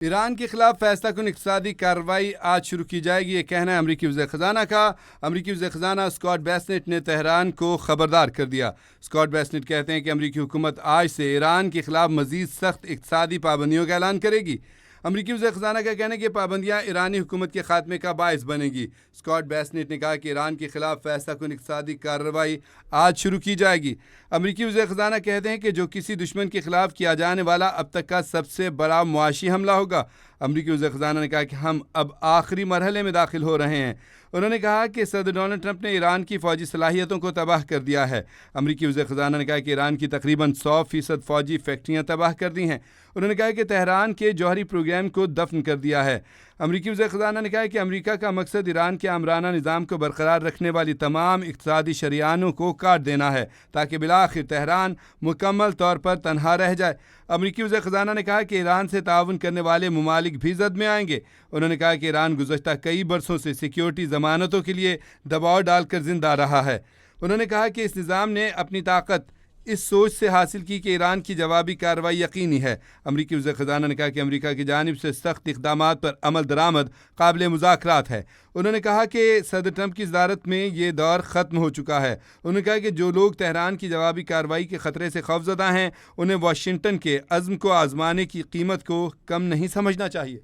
ایران کے خلاف فیصلہ کن اقتصادی کارروائی آج شروع کی جائے گی، یہ کہنا ہے امریکی وزیر خزانہ کا۔ امریکی وزیر خزانہ اسکاٹ بیسنٹ نے تہران کو خبردار کر دیا۔ اسکاٹ بیسنٹ کہتے ہیں کہ امریکی حکومت آج سے ایران کے خلاف مزید سخت اقتصادی پابندیوں کا اعلان کرے گی۔ امریکی وزیر خزانہ کا کہنا ہے کہ پابندیاں ایرانی حکومت کے خاتمے کا باعث بنے گی۔ اسکاٹ بیسنٹ نے کہا کہ ایران کے خلاف فیصلہ کن اقتصادی کارروائی آج شروع کی جائے گی۔ امریکی وزیر خزانہ کہتے ہیں کہ جو کسی دشمن کے خلاف کیا جانے والا اب تک کا سب سے بڑا معاشی حملہ ہوگا۔ امریکی وزیر خزانہ نے کہا کہ ہم اب آخری مرحلے میں داخل ہو رہے ہیں۔ انہوں نے کہا کہ صدر ڈونلڈ ٹرمپ نے ایران کی فوجی صلاحیتوں کو تباہ کر دیا ہے۔ امریکی وزیر خزانہ نے کہا کہ ایران کی تقریباً 100% فوجی فیکٹریاں تباہ کر دی ہیں۔ انہوں نے کہا کہ تہران کے جوہری پروگرام کو دفن کر دیا ہے۔ امریکی وزیر خزانہ نے کہا کہ امریکہ کا مقصد ایران کے آمرانہ نظام کو برقرار رکھنے والی تمام اقتصادی شریانوں کو کاٹ دینا ہے تاکہ بالآخر تہران مکمل طور پر تنہا رہ جائے۔ امریکی وزیر خزانہ نے کہا کہ ایران سے تعاون کرنے والے ممالک بھی زد میں آئیں گے۔ انہوں نے کہا کہ ایران گزشتہ کئی برسوں سے سیکیورٹی ضمانتوں کے لیے دباؤ ڈال کر زندہ رہا ہے۔ انہوں نے کہا کہ اس نظام نے اپنی طاقت اس سوچ سے حاصل کی کہ ایران کی جوابی کارروائی یقینی ہے۔ امریکی وزیر خزانہ نے کہا کہ امریکہ کی جانب سے سخت اقدامات پر عمل درآمد قابل مذاکرات ہے۔ انہوں نے کہا کہ صدر ٹرمپ کی صدارت میں یہ دور ختم ہو چکا ہے۔ انہوں نے کہا کہ جو لوگ تہران کی جوابی کارروائی کے خطرے سے خوفزدہ ہیں انہیں واشنگٹن کے عزم کو آزمانے کی قیمت کو کم نہیں سمجھنا چاہیے۔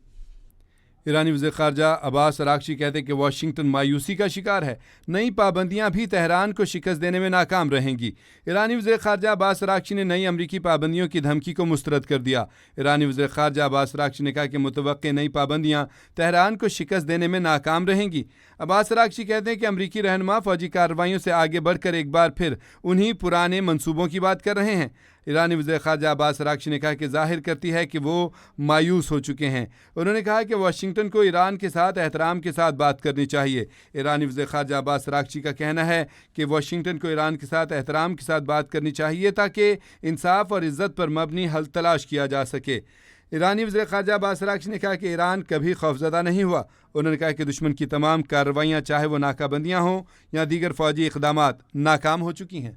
ایرانی وزیر خارجہ عباس اراغچی کہتے ہیں کہ واشنگٹن مایوسی کا شکار ہے، نئی پابندیاں بھی تہران کو شکست دینے میں ناکام رہیں گی۔ ایرانی وزیر خارجہ عباس اراغچی نے نئی امریکی پابندیوں کی دھمکی کو مسترد کر دیا۔ ایرانی وزیر خارجہ عباس اراغچی نے کہا کہ متوقع نئی پابندیاں تہران کو شکست دینے میں ناکام رہیں گی۔ عباس اراغچی کہتے ہیں کہ امریکی رہنما فوجی کارروائیوں سے آگے بڑھ کر ایک بار پھر انہی پرانے منصوبوں کی بات کر رہے ہیں۔ ایرانی وزیر خارجہ عباس اراغچی نے کہا کہ ظاہر کرتی ہے کہ وہ مایوس ہو چکے ہیں۔ انہوں نے کہا کہ واشنگٹن کو ایران کے ساتھ احترام کے ساتھ بات کرنی چاہیے۔ ایرانی وزیر خارجہ عباس اراغچی کا کہنا ہے کہ واشنگٹن کو ایران کے ساتھ احترام کے ساتھ بات کرنی چاہیے تاکہ انصاف اور عزت پر مبنی حل تلاش کیا جا سکے۔ ایرانی وزیر خارجہ عباس اراغچی نے کہا کہ ایران کبھی خوفزدہ نہیں ہوا۔ انہوں نے کہا کہ دشمن کی تمام کارروائیاں چاہے وہ ناکہ بندیاں ہوں یا دیگر فوجی اقدامات ناکام ہو چکی ہیں۔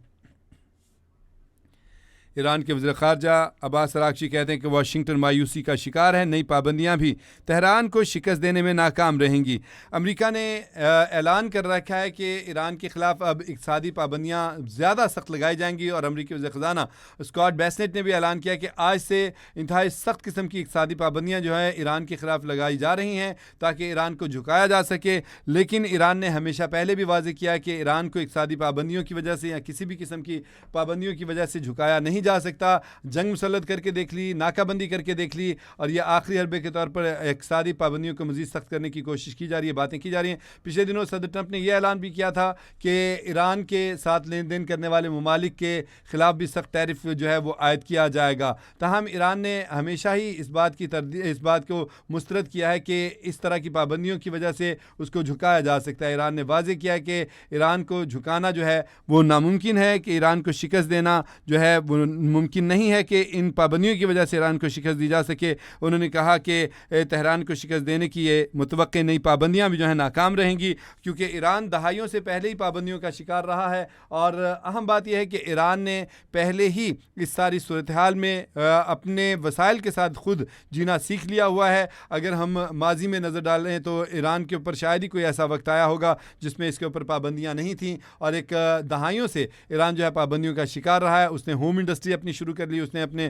ایران کے وزیر خارجہ عباس اراغچی کہتے ہیں کہ واشنگٹن مایوسی کا شکار ہے، نئی پابندیاں بھی تہران کو شکست دینے میں ناکام رہیں گی۔ امریکہ نے اعلان کر رکھا ہے کہ ایران کے خلاف اب اقتصادی پابندیاں زیادہ سخت لگائی جائیں گی، اور امریکی وزیر خزانہ اسکاٹ بیسنٹ نے بھی اعلان کیا کہ آج سے انتہائی سخت قسم کی اقتصادی پابندیاں جو ہے ایران کے خلاف لگائی جا رہی ہیں تاکہ ایران کو جھکایا جا سکے۔ لیکن ایران نے ہمیشہ پہلے بھی واضح کیا ہے کہ ایران کو اقتصادی پابندیوں کی وجہ سے یا کسی بھی قسم کی پابندیوں کی وجہ سے جھکایا نہیں جا سکتا۔ جنگ مسلط کر کے دیکھ لی، ناکہ بندی کر کے دیکھ لی، اور یہ آخری حربے کے طور پر اقتصادی پابندیوں کو مزید سخت کرنے کی کوشش کی جا رہی ہے، باتیں کی جا رہی ہیں۔ پچھلے دنوں صدر ٹرمپ نے یہ اعلان بھی کیا تھا کہ ایران کے ساتھ لین دین کرنے والے ممالک کے خلاف بھی سخت ٹیرف جو ہے وہ عائد کیا جائے گا۔ تاہم ایران نے ہمیشہ ہی اس بات کو مسترد کیا ہے کہ اس طرح کی پابندیوں کی وجہ سے اس کو جھکایا جا سکتا ہے۔ ایران نے واضح کیا ہے کہ ایران کو جھکانا جو ہے وہ ناممکن ہے، کہ ایران کو شکست دینا جو ہے وہ ممکن نہیں ہے کہ ان پابندیوں کی وجہ سے ایران کو شکست دی جا سکے۔ انہوں نے کہا کہ تہران کو شکست دینے کی یہ متوقع نئی پابندیاں بھی جو ہیں ناکام رہیں گی، کیونکہ ایران دہائیوں سے پہلے ہی پابندیوں کا شکار رہا ہے، اور اہم بات یہ ہے کہ ایران نے پہلے ہی اس ساری صورتحال میں اپنے وسائل کے ساتھ خود جینا سیکھ لیا ہوا ہے۔ اگر ہم ماضی میں نظر ڈالیں تو ایران کے اوپر شاید ہی کوئی ایسا وقت آیا ہوگا جس میں اس کے اوپر پابندیاں نہیں تھیں، اور ایک دہائیوں سے ایران جو ہے پابندیوں کا شکار رہا ہے۔ اس نے ہوم انڈسٹری اپنی شروع کر لی، اس نے اپنے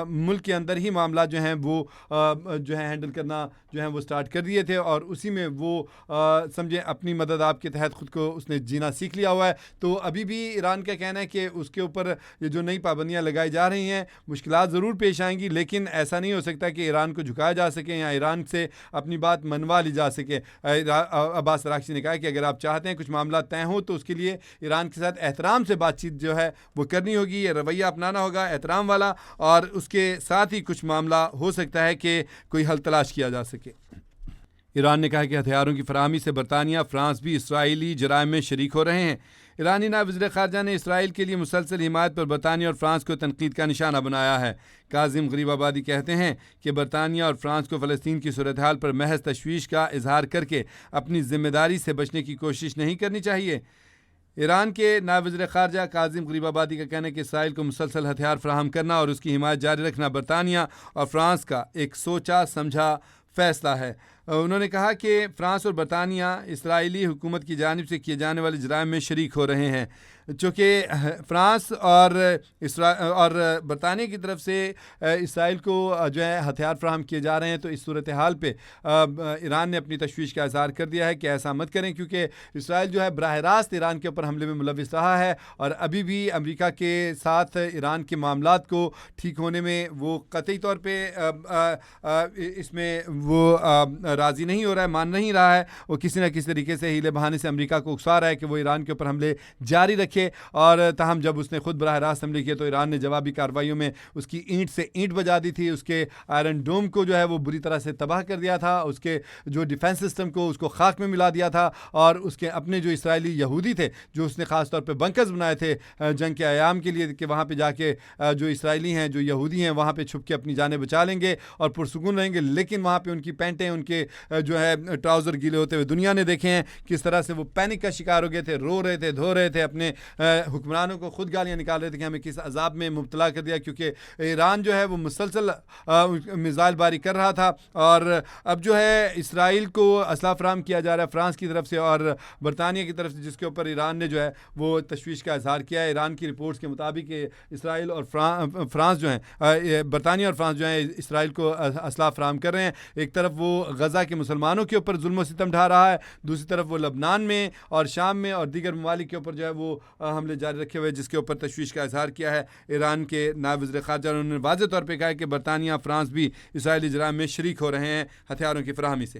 ملک کے اندر ہی معاملات جو ہیں وہ جو ہے ہینڈل کرنا جو ہیں وہ سٹارٹ کر دیے تھے، اور اسی میں وہ سمجھیں اپنی مدد آپ کے تحت خود کو اس نے جینا سیکھ لیا ہوا ہے۔ تو ابھی بھی ایران کا کہنا ہے کہ اس کے اوپر یہ جو نئی پابندیاں لگائی جا رہی ہیں مشکلات ضرور پیش آئیں گی، لیکن ایسا نہیں ہو سکتا کہ ایران کو جھکایا جا سکے یا ایران سے اپنی بات منوا لی جا سکے۔ عباس اراغچی نے کہا کہ اگر آپ چاہتے ہیں کچھ معاملات طے ہوں تو اس کے لیے ایران کے ساتھ احترام سے بات چیت جو ہے وہ کرنی ہوگی، یہ رویہ اپنانا ہوگا احترام والا، اور اس کے ساتھ ہی کچھ معاملہ ہو سکتا ہے کہ کوئی حل تلاش کیا جا سکے۔ ایران نے کہا کہ ہتھیاروں کی فراہمی سے برطانیہ، فرانس بھی اسرائیلی جرائم میں شریک ہو رہے ہیں۔ ایرانی نائب وزیر خارجہ نے اسرائیل کے لیے مسلسل حمایت پر برطانیہ اور فرانس کو تنقید کا نشانہ بنایا ہے۔ کاظم غریب آبادی کہتے ہیں کہ برطانیہ اور فرانس کو فلسطین کی صورتحال پر محض تشویش کا اظہار کر کے اپنی ذمہ داری سے بچنے کی کوشش نہیں کرنی چاہیے۔ ایران کے نائب وزیر خارجہ کاظم غریب آبادی کا کہنا ہے کہ اسرائیل کو مسلسل ہتھیار فراہم کرنا اور اس کی حمایت جاری رکھنا برطانیہ اور فرانس کا ایک سوچا سمجھا فیصلہ ہے۔ انہوں نے کہا کہ فرانس اور برطانیہ اسرائیلی حکومت کی جانب سے کیے جانے والے جرائم میں شریک ہو رہے ہیں۔ چونکہ فرانس اور برطانیہ کی طرف سے اسرائیل کو جو ہے ہتھیار فراہم کیے جا رہے ہیں، تو اس صورتحال پہ ایران نے اپنی تشویش کا اظہار کر دیا ہے کہ ایسا مت کریں، کیونکہ اسرائیل جو ہے براہ راست ایران کے اوپر حملے میں ملوث رہا ہے اور ابھی بھی امریکہ کے ساتھ ایران کے معاملات کو ٹھیک ہونے میں وہ قطعی طور پہ اس میں وہ راضی نہیں ہو رہا ہے، مان نہیں رہا ہے۔ وہ کسی نہ کسی طریقے سے ہیلے بہانے سے امریکہ کو اکسا رہا ہے کہ وہ ایران کے اوپر حملے جاری رکھے، اور تاہم جب اس نے خود براہ راست حملے کیے تو ایران نے جوابی کارروائیوں میں اس کی اینٹ سے اینٹ بجا دی تھی، اس کے آئرن ڈوم کو جو ہے وہ بری طرح سے تباہ کر دیا تھا، اس کے جو ڈیفنس سسٹم کو اس کو خاک میں ملا دیا تھا، اور اس کے اپنے جو اسرائیلی یہودی تھے جو اس نے خاص طور پہ بنکرز بنائے تھے جنگ کے ایام کے لیے کہ وہاں پہ جا کے جو اسرائیلی ہیں جو یہودی ہیں وہاں پہ چھپ کے اپنی جانیں بچا لیں گے اور پرسکون رہیں گے، لیکن وہاں پہ ان کی پینٹیں، ان کے جو ہے ٹراؤزر گیلے ہوتے ہوئے دنیا نے دیکھے ہیں کس طرح سے وہ پینک کا شکار ہو گئے تھے، رو رہے تھے، دھو رہے تھے، اپنے حکمرانوں کو خود گالیاں نکال رہے تھے کہ ہمیں کس عذاب میں مبتلا کر دیا، کیونکہ ایران جو ہے وہ مسلسل میزائل باری کر رہا تھا، اور اب جو ہے اسرائیل کو اسلحہ فراہم کیا جا رہا ہے فرانس کی طرف سے اور برطانیہ کی طرف سے، جس کے اوپر ایران نے جو ہے وہ تشویش کا اظہار کیا ہے۔ ایران کی رپورٹس کے مطابق اسرائیل اور فرانس جو ہیں، برطانیہ اور فرانس جو ہیں اسرائیل کو اسلحہ فراہم کر رہے ہیں۔ ایک طرف وہ غزہ کے مسلمانوں کے اوپر ظلم و ستم ڈھا رہا ہے، دوسری طرف وہ لبنان میں اور شام میں اور دیگر ممالک کے اوپر جو ہے وہ حملے جاری رکھے ہوئے، جس کے اوپر تشویش کا اظہار کیا ہے ایران کے نائب وزیر خارجہ۔ انہوں نے واضح طور پہ کہا ہے کہ برطانیہ فرانس بھی اسرائیلی جرائم میں شریک ہو رہے ہیں ہتھیاروں کی فراہمی سے۔